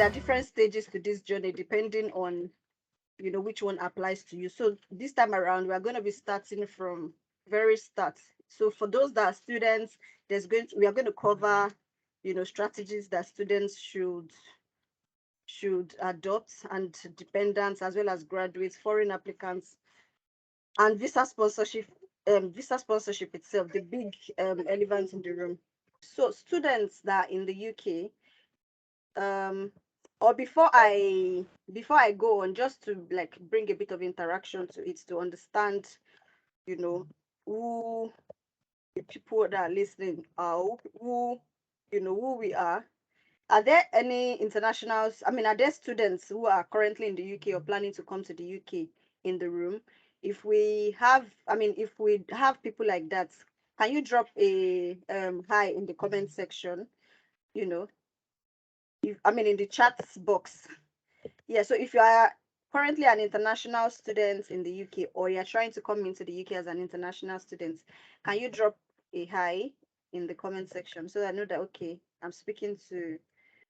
there are different stages to this journey depending on, you know, which one applies to you. So this time around, we are going to be starting from very start. So for those that are students, we are going to cover, you know, strategies that students should adopt, and dependents as well as graduates, foreign applicants, and visa sponsorship itself, the big elephant in the room. So students that are in the UK, or before I go on, just to like bring a bit of interaction to it, to understand, you know, who the people that are listening are, who you know, who we are. Are there any internationals? I mean, are there students who are currently in the UK or planning to come to the UK in the room? If we have, I mean, if we have people like that, can you drop a hi in the comment section? You know, if I mean in the chat box. Yeah. So if you are currently an international student in the UK, or you're trying to come into the UK as an international student, can you drop a hi in the comment section so that I know that okay, I'm speaking to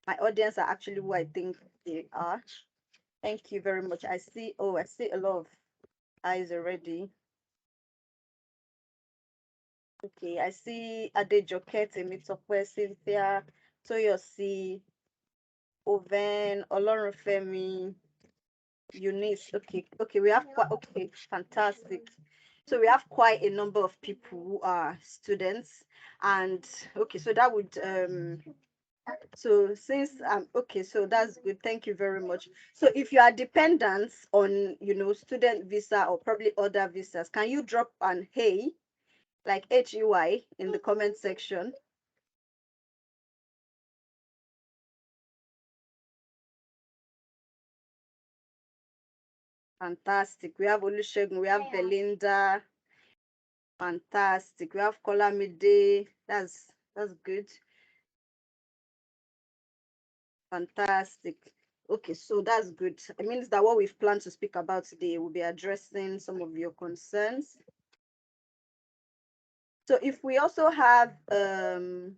my audience are actually who I think they are. Thank you very much. I see a lot of eyes already. Okay, I see Adejoke, Temitope, Cynthia, Toyosi, Oven, Olorunfemi, Eunice. Okay, we have quite okay, fantastic. So we have quite a number of people who are students, and okay, so that would so since okay, so that's good. Thank you very much. So if you are dependents on, you know, student visa or probably other visas, can you drop an hey, like HEY in the comment section? Fantastic. We have Olusegun, we have Belinda. Fantastic. We have Kolamide. That's good. Fantastic. Okay, so that's good. It means that what we've planned to speak about today will be addressing some of your concerns. So if we also have you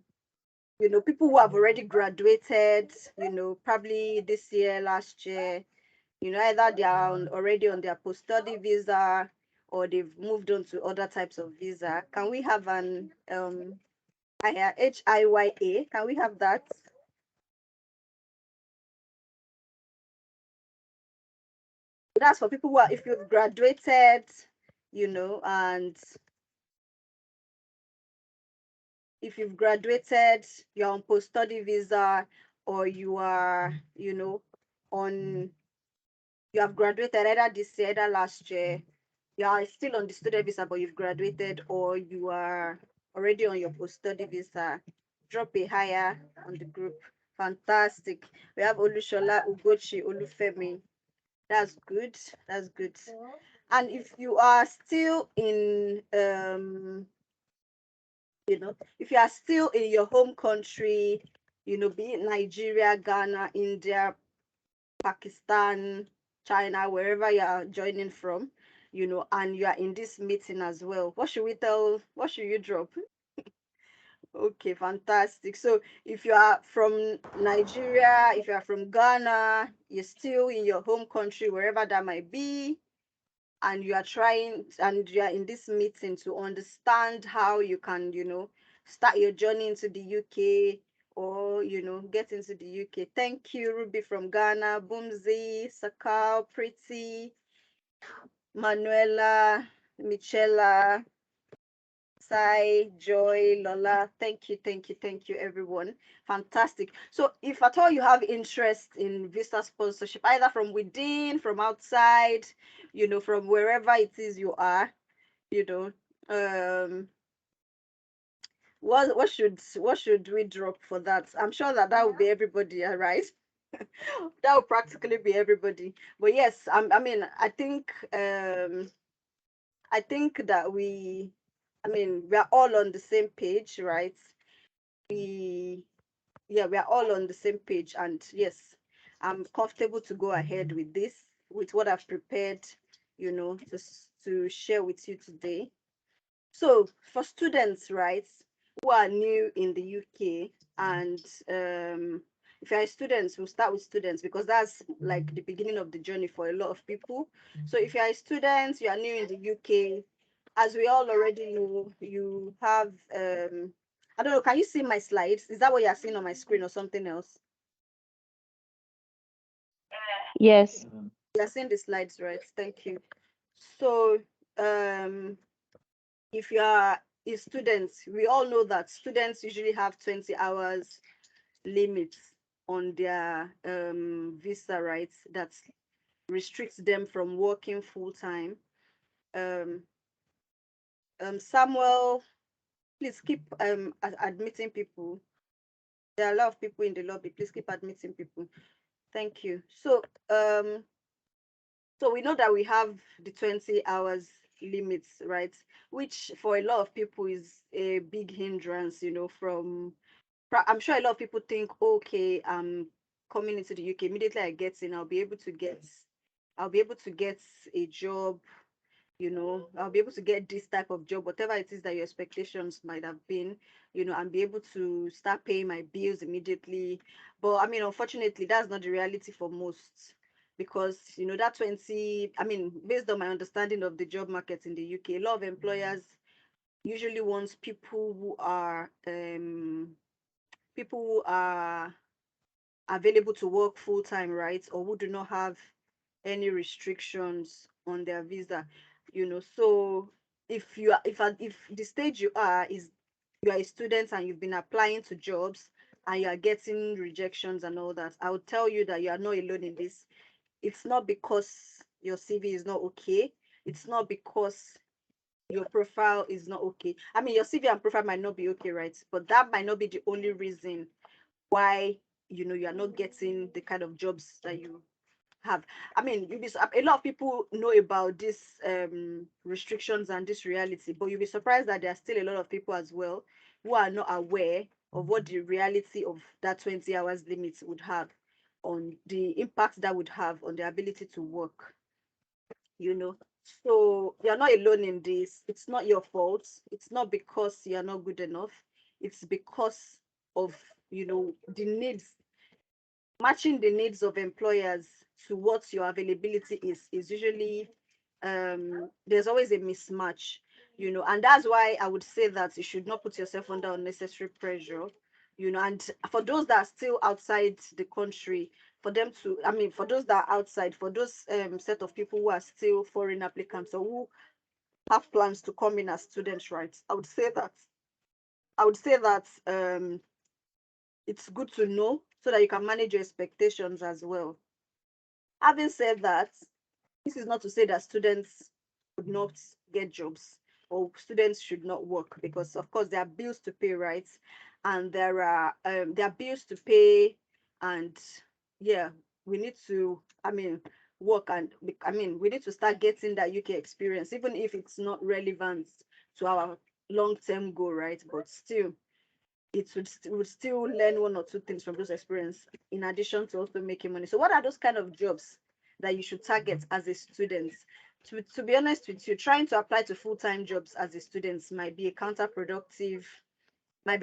know, people who have already graduated, you know, probably this year, last year, you know, either they are already on their post-study visa or they've moved on to other types of visa. Can we have an HIYA? Can we have that? That's for people who are, if you've graduated, you know, and if you've graduated, you're on post-study visa, or you are, you know, on you have graduated either this year, either last year, you are still on the student visa, but you've graduated, or you are already on your post-study visa, drop a higher on the group. Fantastic. We have Olushola, Ugochi, Olufemi. That's good. That's good. And if you are still in you know, if you are still in your home country, you know, be it Nigeria, Ghana, India, Pakistan, China, wherever you are joining from, you know, and you are in this meeting as well, what should we tell? What should you drop? Okay, fantastic. So if you are from Nigeria, if you are from Ghana, you're still in your home country, wherever that might be, and you are trying and you are in this meeting to understand how you can, you know, start your journey into the UK, or, you know, get into the UK. Thank you, Ruby from Ghana, Boomsy, Sakal, Pretty, Manuela, Michela, Sai, Joy, Lola. Thank you, everyone. Fantastic. So, if at all you have interest in visa sponsorship, either from within, from outside, you know, from wherever it is you are, you know, what should we drop for that? I'm sure that that would be everybody, right? That would practically be everybody. But yes, I mean, I think that I mean, we are all on the same page, right? We, yeah, we are all on the same page, and yes, I'm comfortable to go ahead with this, with what I've prepared, you know, to share with you today. So for students, right, who are new in the UK, and if you're a student, we'll start with students because that's like the beginning of the journey for a lot of people. So if you're a student, you are new in the UK, as we all already know, you have I don't know, can you see my slides? Is that what you're seeing on my screen or something else? Yes. You're seeing the slides, right? Thank you. So if you are a student, we all know that students usually have 20 hours limits on their visa rights that restricts them from working full time. Um, Samuel, please keep admitting people. There are a lot of people in the lobby. Please keep admitting people. Thank you. So we know that we have the 20 hours limits, right? Which for a lot of people is a big hindrance, from I'm sure a lot of people think, okay, I'm coming into the UK. Immediately I get in, I'll be able to get a job, I'll be able to get this type of job, whatever it is that your expectations might have been, and be able to start paying my bills immediately. But I mean, unfortunately, that's not the reality for most because, that 20, I mean, based on my understanding of the job market in the UK, a lot of employers usually wants people who are available to work full time, right? Or who do not have any restrictions on their visa, So if the stage you are is you are a student and you've been applying to jobs and you are getting rejections and all that, I would tell you that you are not alone in this. It's not because your CV is not okay. It's not because your profile is not okay. I mean, your CV and profile might not be okay, right? But that might not be the only reason why you are not getting the kind of jobs that you have. I mean, a lot of people know about these restrictions and this reality, but you'll be surprised that there are still a lot of people as well who are not aware of what the reality of that 20 hours limit would have on the impact that would have on the ability to work, you know. So you're not alone in this. It's not your fault. It's not because you're not good enough. It's because of, the needs, matching the needs of employers to what your availability is usually there's always a mismatch, and that's why I would say that you should not put yourself under unnecessary pressure, and for those that are still outside the country, for them to, I mean, for those that are outside, for those set of people who are still foreign applicants or who have plans to come in as students, right? I would say that it's good to know so that you can manage your expectations as well. Having said that, this is not to say that students would not get jobs or students should not work, because of course there are bills to pay, right? And there are bills to pay, and yeah, we need to, I mean, work, and I mean, we need to start getting that UK experience, even if it's not relevant to our long-term goal, right? But still, would still learn one or two things from those experience in addition to also making money. So what are those kind of jobs that you should target as a student? To be honest with you, trying to apply to full-time jobs as a student might be counterproductive. A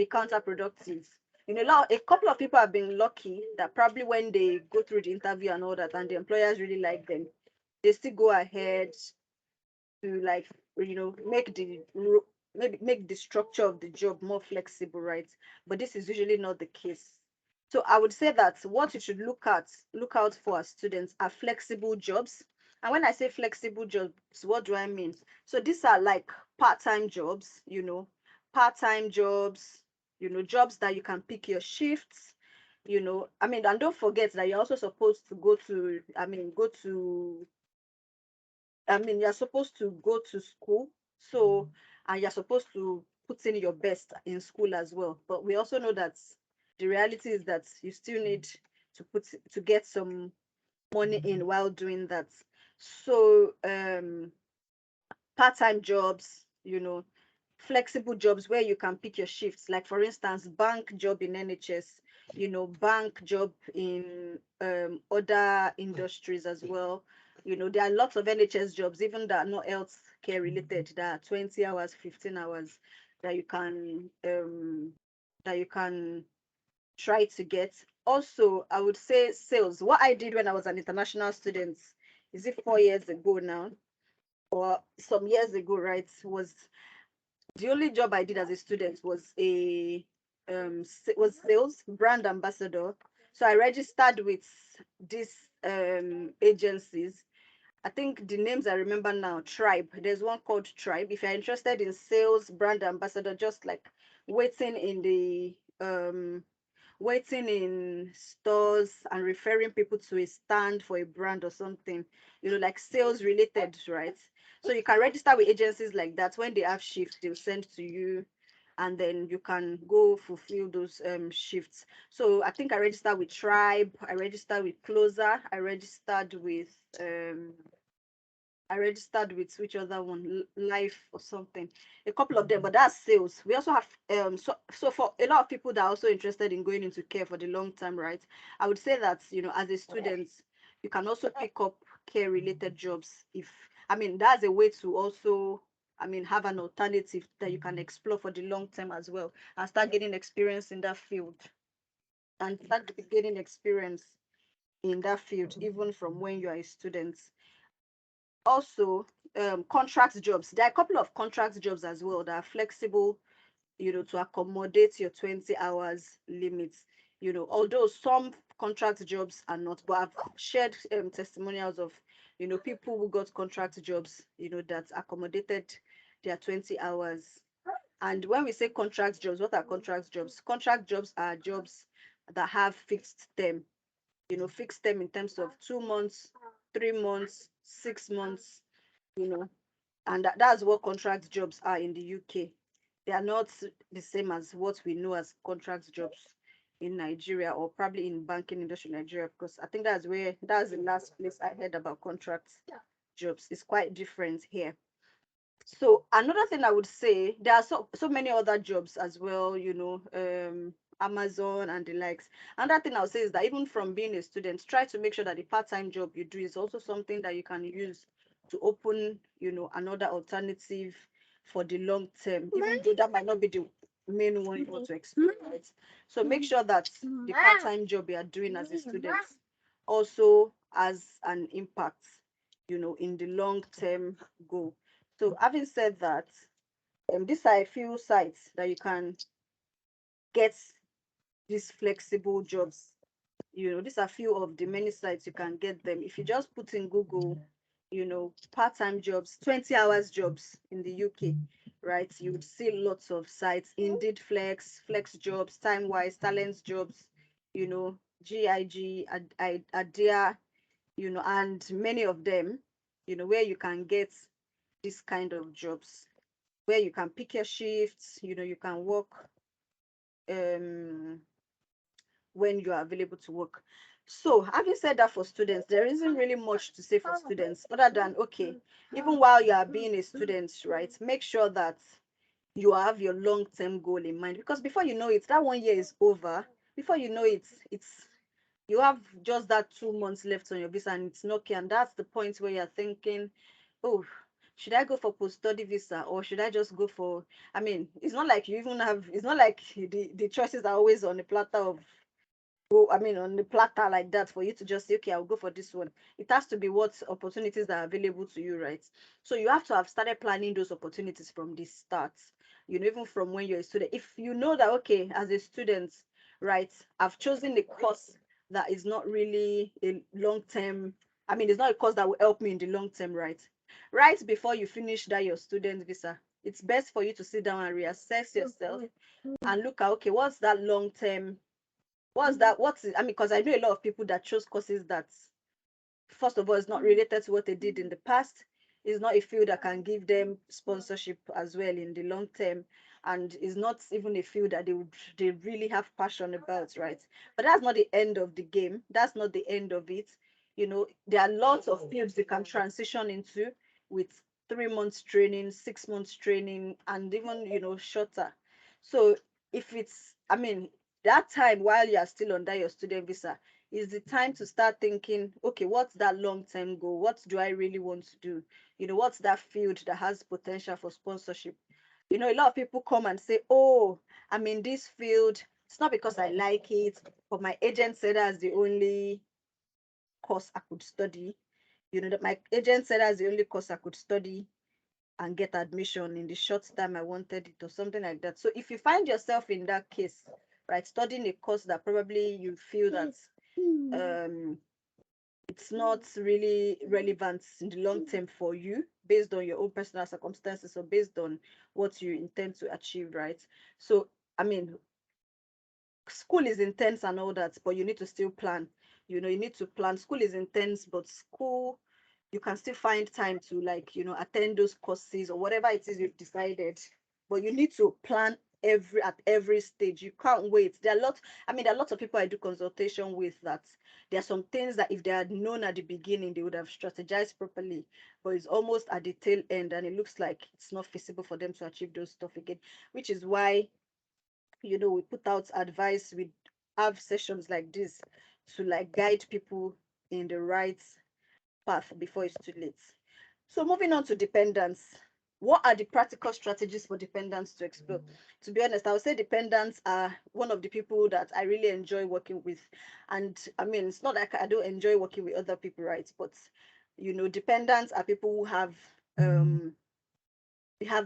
couple of people have been lucky that probably when they go through the interview and all that and the employers really like them, they still go ahead to, like, maybe make the structure of the job more flexible, right? But this is usually not the case. So I would say that what you should look out for as students are flexible jobs. And when I say flexible jobs, what do I mean? So these are like part-time jobs, part-time jobs, jobs that you can pick your shifts, I mean, and don't forget that you're also supposed to you're supposed to go to school. So, and you're supposed to put in your best in school as well. But we also know that the reality is that you still need to get some money in while doing that. So, part-time jobs, flexible jobs where you can pick your shifts, like for instance, bank job in NHS, bank job in other industries as well. There are lots of NHS jobs, even that are not health care related, that are 20 hours, 15 hours, that you can try to get. Also, I would say sales. What I did when I was an international student, is it 4 years ago now, or some years ago, right? Was the only job I did as a student was a was sales brand ambassador. So I registered with these agencies. I think the names I remember now, Tribe. There's one called Tribe. If you're interested in sales, brand ambassador, just like waiting in the waiting in stores and referring people to a stand for a brand or something, like sales related, right? So you can register with agencies like that. When they have shifts, they'll send to you, and then you can go fulfill those shifts. So I think I registered with Tribe, I registered with Closer, I registered with which other one, Life or something, a couple of them, but that's sales. We also have so for a lot of people that are also interested in going into care for the long term, right? I would say that, as a student, you can also pick up care related jobs. If I mean that's a way to also, have an alternative that you can explore for the long term as well, and start getting experience in that field, and start getting experience in that field even from when you are a student. Also, contract jobs. There are a couple of contract jobs as well that are flexible, to accommodate your 20 hours limits. Although some contract jobs are not, but I've shared testimonials of, people who got contract jobs, that accommodated their 20 hours. And when we say contract jobs, what are contract jobs? Contract jobs are jobs that have fixed term, fixed term in terms of 2 months, 3 months, 6 months, you know, and that's what contract jobs are in the UK. They are not the same as what we know as contract jobs in Nigeria, or probably in banking industry in Nigeria, because I think that's the last place I heard about contract jobs. It's quite different here. So another thing I would say, there are so many other jobs as well, Amazon and the likes. Another thing I would say is that even from being a student, try to make sure that the part-time job you do is also something that you can use to open, another alternative for the long term, even though that might not be the main one you want to explore, right? So make sure that the part-time job you are doing as a student also has an impact, in the long-term goal. So having said that, these are a few sites that you can get these flexible jobs. These are few of the many sites you can get them. If you just put in Google, part-time jobs, 20 hours jobs in the UK, right? You would see lots of sites, Indeed Flex, Flex Jobs, Timewise, Talents Jobs, GIG, Adia, and many of them, where you can get this kind of jobs, where you can pick your shifts, you can work um when you are available to work. So having said that, for students, there isn't really much to say for students other than, okay, even while you are being a student, right, make sure that you have your long-term goal in mind, because before you know it, that 1 year is over. Before you know it, it's you have just that 2 months left on your visa, and it's knocking, and that's the point where you're thinking, oh, should I go for post-study visa, or should I just go for, it's not like you even have, it's not like the choices are always on the platter of, on the platter like that for you to just say, okay, I'll go for this one. It has to be what opportunities are available to you, right? So you have to have started planning those opportunities from the start, even from when you're a student. If you know that, okay, as a student, right, I've chosen a course that is not really a long term, it's not a course that will help me in the long term, right? Right before you finish that your student visa, it's best for you to sit down and reassess yourself and look at, okay, what's that long term, because I know a lot of people that chose courses that, first of all, is not related to what they did in the past. It's not a field that can give them sponsorship as well in the long term, and is not even a field that they really have passion about, right? But that's not the end of the game. That's not the end of it. There are lots of fields they can transition into with 3 months training, 6 months training, and even shorter. So if it's, that time while you are still under your student visa, is the time to start thinking, okay, what's that long-term goal? What do I really want to do? What's that field that has potential for sponsorship? A lot of people come and say, oh, I'm in this field, It's not because I like it, but my agent said that's the only course I could study. That my agent said that's the only course I could study and get admission in the short time I wanted it, or something like that. So if you find yourself in that case, right, studying a course that probably you feel that it's not really relevant in the long term for you, based on your own personal circumstances or based on what you intend to achieve, right? So I mean, school is intense and all that, but you need to still plan. You need to plan. School is intense, but school, you can still find time to, like, attend those courses or whatever it is you've decided. But you need to plan at every stage. You can't wait. There are lots of people I do consultation with that there are some things that if they had known at the beginning, they would have strategized properly. But it's almost at the tail end, and it looks like it's not feasible for them to achieve those stuff again, which is why we put out advice. We have sessions like this to, like, guide people in the right path before it's too late. So moving on to dependence. What are the practical strategies for dependents to explore? To be honest, I would say dependents are one of the people that I really enjoy working with. And I mean, it's not like I don't enjoy working with other people, right? But dependents are people who have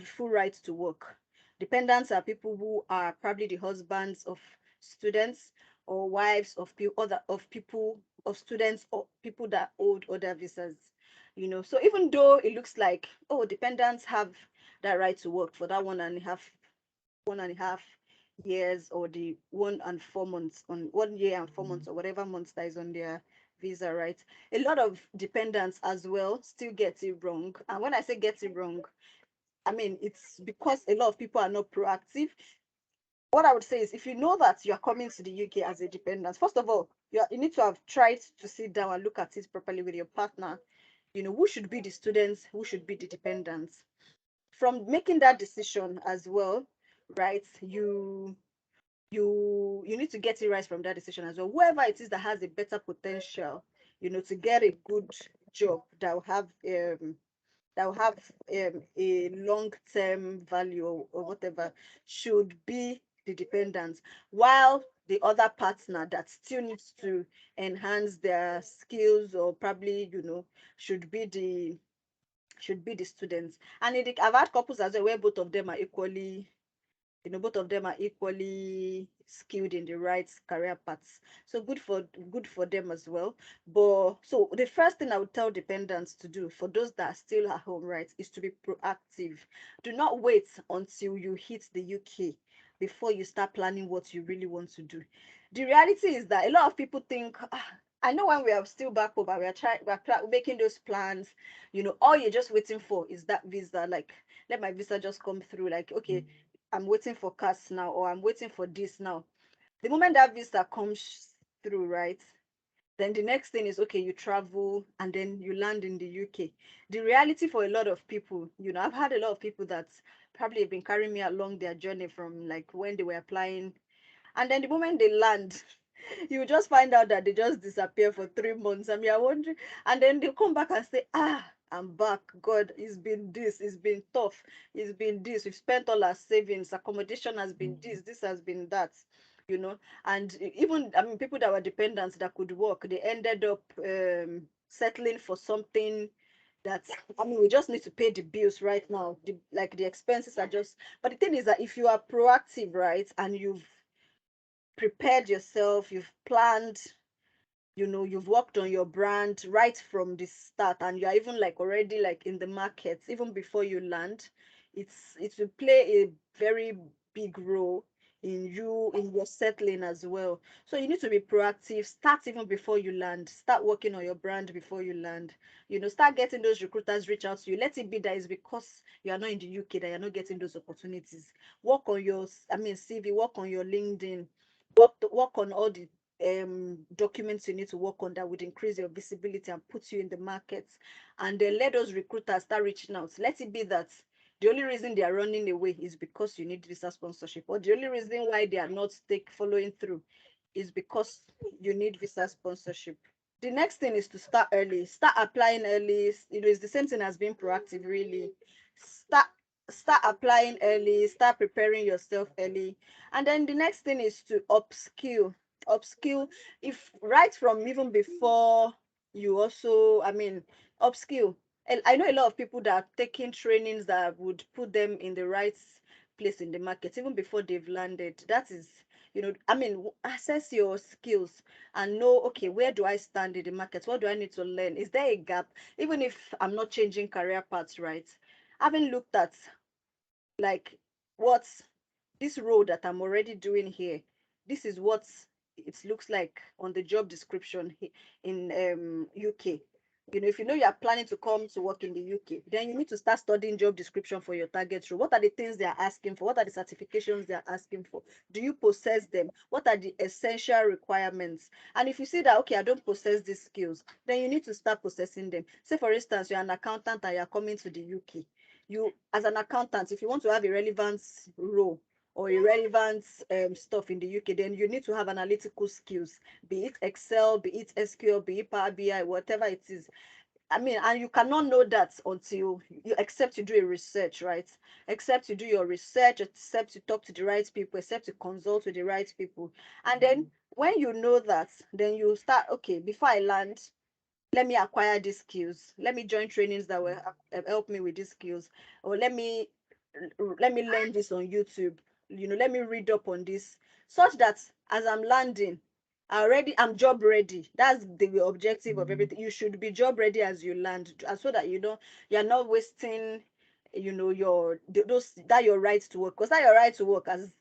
full rights to work. Dependents are people who are probably the husbands of students or wives of people of students or people that hold other visas. So even though it looks like, oh, dependents have that right to work for that 1.5 years, or the 1 and 4 months, on 1 year and 4 months, or whatever months that is on their visa, right? A lot of dependents as well still get it wrong. And when I say get it wrong, I mean, it's because a lot of people are not proactive. What I would say is, if you know that you're coming to the UK as a dependent, first of all, you need to have tried to sit down and look at it properly with your partner. Who should be the students, who should be the dependents. From making that decision as well, right? You need to get it right from that decision as well. Whoever it is that has a better potential, to get a good job that will have a long-term value, or whatever, should be the dependent, while the other partner that still needs to enhance their skills, or probably should be the students. And I've had couples as well where both of them are equally skilled in the right career paths. So good for them as well. But so the first thing I would tell dependents to do, for those that are still at home, right, is to be proactive. Do not wait until you hit the UK before you start planning what you really want to do. The reality is that a lot of people think, I know, when we are still back home and we're making those plans, all you're just waiting for is that visa. Like, let my visa just come through. Like, okay, I'm waiting for cars now, or I'm waiting for this now. The moment that visa comes through, right, then the next thing is, okay, you travel and then you land in the UK. The reality for a lot of people, I've had a lot of people that probably have been carrying me along their journey from, like, when they were applying, and then the moment they land, you just find out that they just disappear for 3 months. I mean, I wonder, and then they come back and say, I'm back. God, it's been tough. It's been this. We've spent all our savings. Accommodation has been this has been that. And even, I mean, people that were dependents that could work, they ended up settling for something that, I mean, we just need to pay the bills right now. The expenses are just, but the thing is that if you are proactive, right, and you've prepared yourself, you've planned, you've worked on your brand right from the start, and you're even, like, already, like, in the market even before you land, it will play a very big role in your settling as well. So you need to be proactive. Start even before you land. Start working on your brand before you land. Start getting those recruiters reach out to you. Let it be that it's because you are not in the UK that you're not getting those opportunities. Work on your, I mean, CV. Work on your LinkedIn. Work on all the documents you need to work on that would increase your visibility and put you in the market. And then let those recruiters start reaching out. Let it be that the only reason they are running away is because you need visa sponsorship, or the only reason why they are not following through is because you need visa sponsorship. The next thing is to start early. Start applying early. It's the same thing as being proactive, really. Start start applying early, start preparing yourself early. And then the next thing is to upskill. If right from even before you also, upskill. And I know a lot of people that are taking trainings that would put them in the right place in the market even before they've landed. That is, assess your skills and know, okay, where do I stand in the market? What do I need to learn? Is there a gap? Even if I'm not changing career paths, right? Having looked at, like, what's this role that I'm already doing here, this is what it looks like on the job description in UK. If you know you're planning to come to work in the UK, then you need to start studying job description for your target role. What are the things they are asking for? What are the certifications they are asking for? Do you possess them? What are the essential requirements? And if you see that, okay, I don't possess these skills, then you need to start possessing them. Say for instance, you're an accountant and you're coming to the UK. You, as an accountant, if you want to have a relevant role or irrelevant stuff in the UK, then you need to have analytical skills, be it Excel, be it SQL, be it Power BI, whatever it is. And you cannot know that until you, except you do a research, right? Except you do your research, except you talk to the right people, except you consult with the right people. And then when you know that, then you start, okay, before I land, let me acquire these skills. Let me join trainings that will help me with these skills, or let me learn this on YouTube. Let me read up on this, such that as I'm landing, I'm job ready. That's the objective of everything. You should be job ready as you land, so that you're not wasting, those that your right to work, because that your right to work, as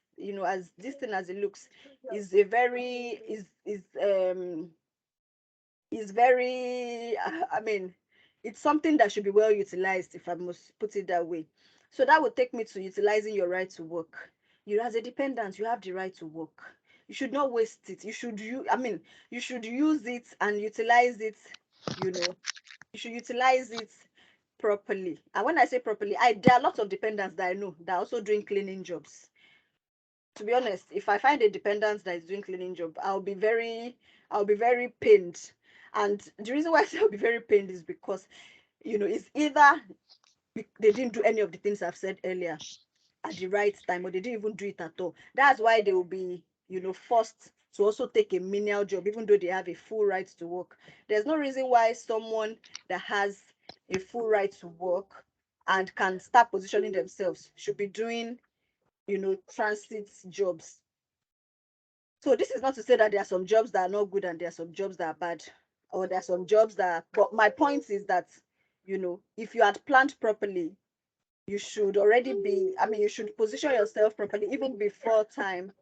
as this thing as it looks, is a very is very it's something that should be well utilized, if I must put it that way. So that would take me to utilizing your right to work. You, as a dependent, you have the right to work. You should not waste it. You should use it and utilize it. You should utilize it properly. And when I say properly, there are lots of dependents that I know that are also doing cleaning jobs. To be honest, if I find a dependent that is doing cleaning job, I'll be very pained. And the reason why I say I'll be very pained is because, it's either they didn't do any of the things I've said earlier at the right time, or they didn't even do it at all. That's why they will be, forced to also take a menial job, even though they have a full right to work. There's no reason why someone that has a full right to work and can start positioning themselves should be doing, transit jobs. So this is not to say that there are some jobs that are not good and there are some jobs that are bad, or there are some jobs that are, but my point is that, if you had planned properly, you should already be, you should position yourself properly even before time.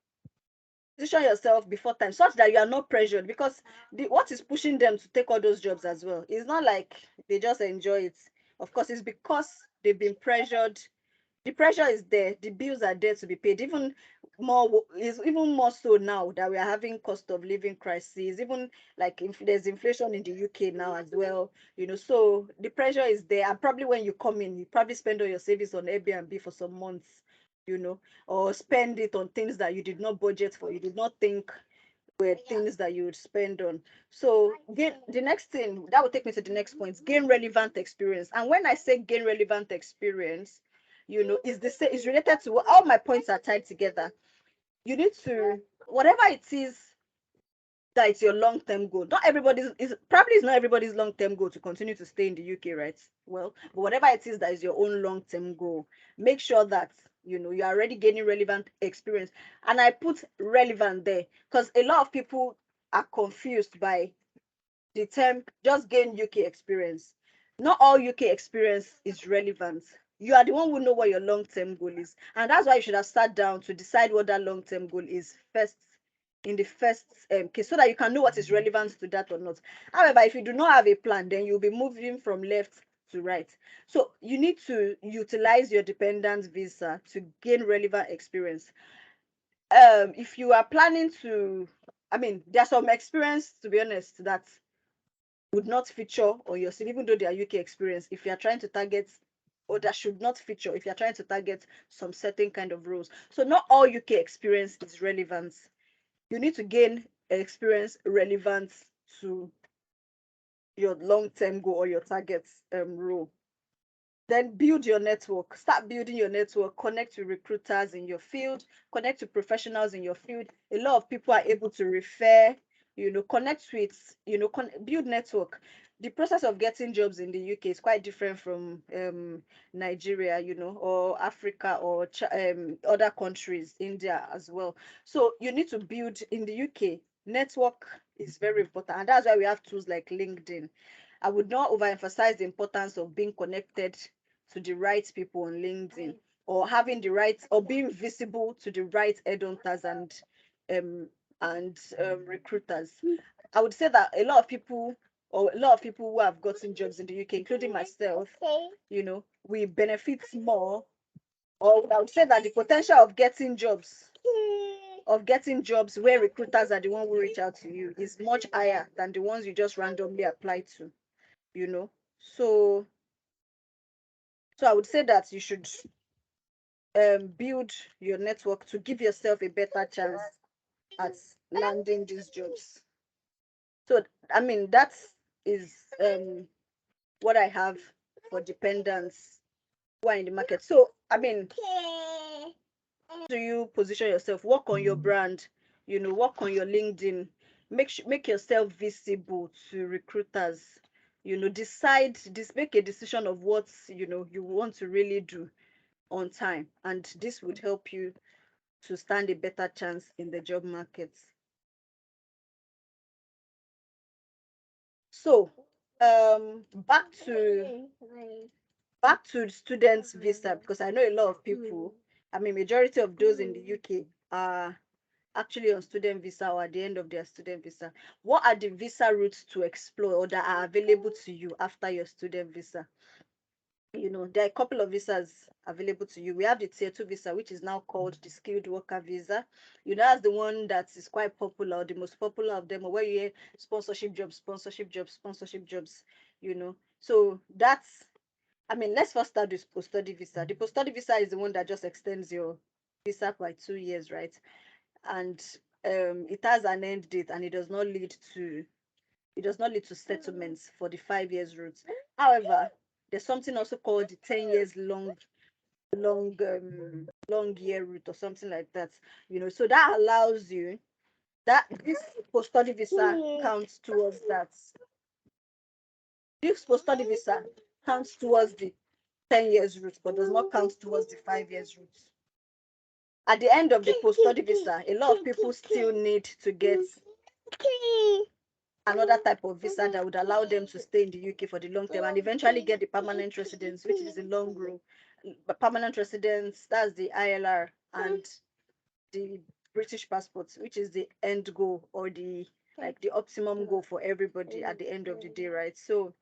Position yourself before time, such that you are not pressured, because what is pushing them to take all those jobs as well? It's not like they just enjoy it. Of course, it's because they've been pressured. The pressure is there, the bills are there to be paid. Even more so now that we are having cost of living crisis, even like if there's inflation in the UK now as well. So the pressure is there, and probably when you come in, you probably spend all your savings on Airbnb for some months, you know or spend it on things that you did not budget for, you did not think were things that you would spend on. So gain the next thing that will take me to the next point: gain relevant experience. And when I say gain relevant experience, is the same, is related to all my points are tied together. You need to, whatever it is that it's your long-term goal. Not everybody's is probably is not everybody's long-term goal to continue to stay in the UK, right? Well, but whatever it is that is your own long-term goal, make sure that you are already gaining relevant experience. And I put relevant there because a lot of people are confused by the term just gain UK experience. Not all UK experience is relevant. You are the one who know what your long-term goal is. And that's why you should have sat down to decide what that long-term goal is first, in the first case, so that you can know what is relevant to that or not. However, if you do not have a plan, then you'll be moving from left to right. So you need to utilize your dependent visa to gain relevant experience. If you are planning to, there's some experience, to be honest, that would not feature on your CV, even though they are UK experience, if you are trying to target, or that should not feature if you're trying to target some certain kind of roles. So not all UK experience is relevant. You need to gain experience relevant to your long-term goal or your target role. Then build your network. Start building your network. Connect to recruiters in your field. Connect to professionals in your field. A lot of people are able to refer. Connect with. Build network. The process of getting jobs in the UK is quite different from Nigeria, or Africa, or other countries, India as well. So you need to build in the UK. Network is very important, and that's why we have tools like LinkedIn. I would not overemphasize the importance of being connected to the right people on LinkedIn, or having the right, or being visible to the right headhunters um recruiters. I would say that a lot of people who have gotten jobs in the UK, including myself, we benefit more, or I would say that the potential of getting jobs where recruiters are the one who reach out to you is much higher than the ones you just randomly apply to. you know so so I would say that you should build your network to give yourself a better chance at landing these jobs. So I mean, that is what I have for dependents who are in the market. So I mean, how do you position yourself? Work on your brand, work on your LinkedIn. Make yourself visible to recruiters. Make a decision of what you want to really do on time, and this would help you to stand a better chance in the job market. So back to students visa, because I know a lot of people, I mean majority of those in the UK are actually on student visa or at the end of their student visa. What are the visa routes to explore or that are available to you after your student visa? There are a couple of visas available to you. We have the tier 2 visa, which is now called the skilled worker visa. That's the one that is quite popular, the most popular of them, or where you hear sponsorship jobs, sponsorship jobs, sponsorship jobs. So that's, I mean, let's first start with post-study visa. The post-study visa is the one that just extends your visa by 2 years, right? And it has an end date, and it does not lead to settlements for the 5 years route. However, there's something also called the 10 years long year route, or something like that. So that allows you, that this post study visa counts towards that. This post study visa counts towards the 10 years route, but does not count towards the 5 years route. At the end of the post study visa, a lot of people still need to get another type of visa that would allow them to stay in the UK for the long term and eventually get the permanent residence, which is the long rule. But permanent residence, that's the ILR, and the British passport, which is the end goal, or the optimum goal for everybody at the end of the day, right? So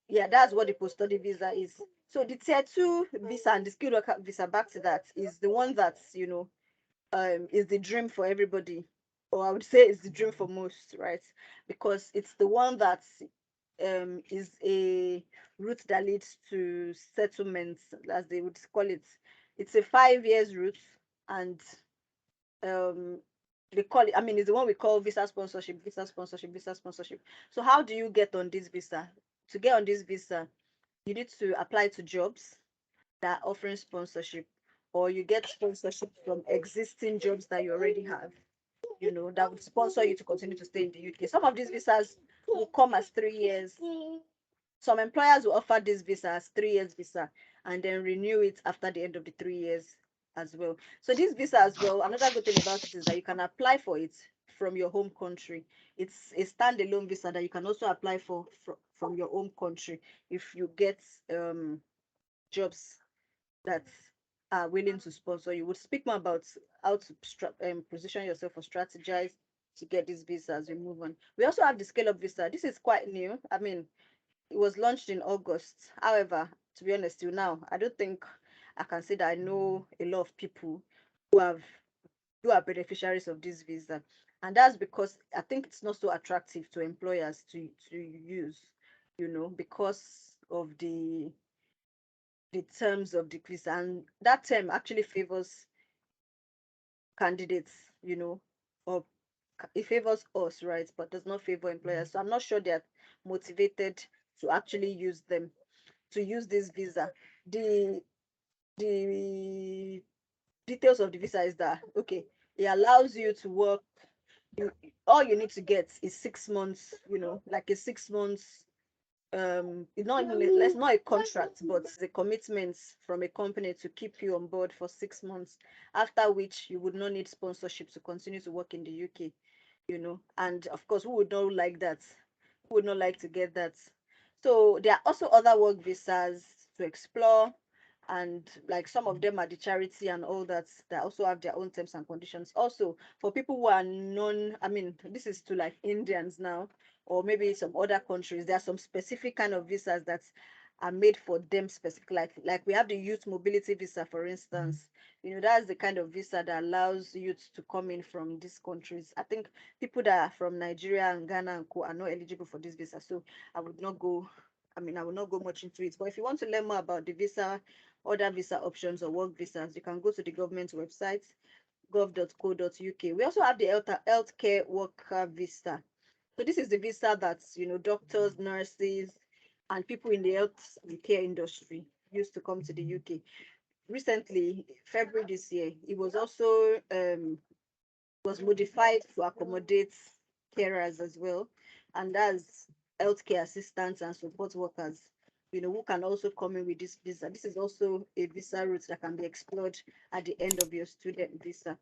yeah, that's what the post-study visa is. So the tier 2 visa and the skilled worker visa, back to that, is the one that's is the dream for everybody, or I would say it's the dream for most, right? Because it's the one that is a route that leads to settlements, as they would call it. It's a 5 years route, and um they call it, I mean, it's the one we call visa sponsorship, visa sponsorship, visa sponsorship. So how do you get on this visa? To get on this visa, you need to apply to jobs that are offering sponsorship, or you get sponsorship from existing jobs that you already have, that would sponsor you to continue to stay in the UK. Some of these visas will come as 3 years. Some employers will offer this visa as 3 years visa, and then renew it after the end of the 3 years as well. So this visa as well, another good thing about it is that you can apply for it from your home country. It's a standalone visa that you can also apply for from your home country if you get jobs that are willing to sponsor you. We'll speak more about how to position yourself or strategize to get this visa as we move on. We also have the scale up visa. This is quite new. I mean, it was launched in August. However, to be honest, till now, I don't think I can say that I know a lot of people who have who are beneficiaries of this visa. And that's because I think it's not so attractive to employers to use, because of the terms of the visa. And that term actually favors candidates, or it favors us, right? But does not favor employers. So I'm not sure they're motivated to actually use them. to use this visa. The details of the visa is that, okay, it allows you to work. You All you need to get is 6 months, like a 6 months, it's not even it's not a contract, but it's a commitment from a company to keep you on board for 6 months, after which you would not need sponsorship to continue to work in the UK. And of course, who would not like that? Who would not like to get that? So there are also other work visas to explore, and like some of them are the charity and all that also have their own terms and conditions. Also, for people who are non, I mean, this is to like Indians now, or maybe some other countries, there are some specific kind of visas that are made for them specific, like we have the youth mobility visa, for instance. That's the kind of visa that allows youth to come in from these countries. I think people that are from Nigeria and Ghana and co are not eligible for this visa, so I would not go. I will not go much into it. But if you want to learn more about the visa, other visa options or work visas, you can go to the government website, gov.co.uk. We also have the healthcare worker visa. So this is the visa that doctors, nurses, and people in the health and care industry used to come to the UK. Recently, February this year, it was also was modified to accommodate carers as well, and that's healthcare assistants and support workers, who can also come in with this visa. This is also a visa route that can be explored at the end of your student visa.